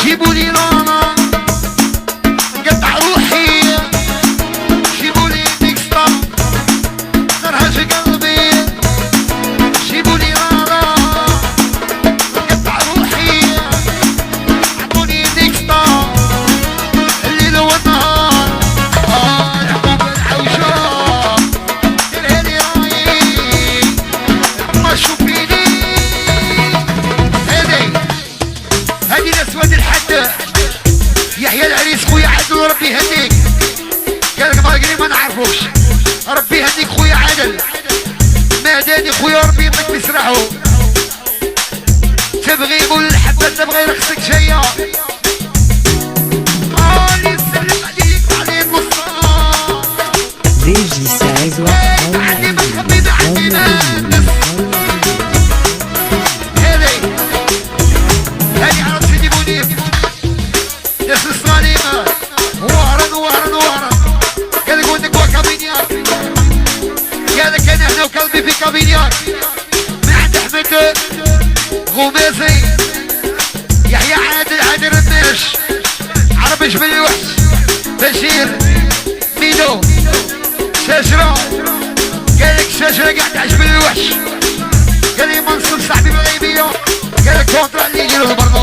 جيبوا لي لانا نقطع روحي، جيبوا لي ديكستا نرهج قلبي، جيبوا لي لانا نقطع روحي، عطوني ديكستا الليل والنهار، الحبوب العوجة ديرها لي رايي ما شوفيني. هادي الاسود الحد يحيى العريس خويا عدل ربي يهديك، قالك باقري ما نعرفوش ربي يهديك خويا عدل، ناداني خويا ربي يطلق بسرحو، تبغي يقول الحبة تبغي رخصك شيا اللي يسلم عليك عليه النصار ديجي سعيد عندي ما تخبينا عندي ناس. هادي على سيدي بونيف ناس الصالمة وهرن وهرن وهرن، قالك ودك وكابينيات، قالك انا هنا وقلبي في كابينيات، من عند احمد غمازي يحيى عادل رماش عرب جبل الوحش بشير ميدو شجرة، قالك شجرة قاعد عجبل الوحش، قال لي منصور صاحبي بالغيبية، قالك كونترا اللي يجيله البرنامج.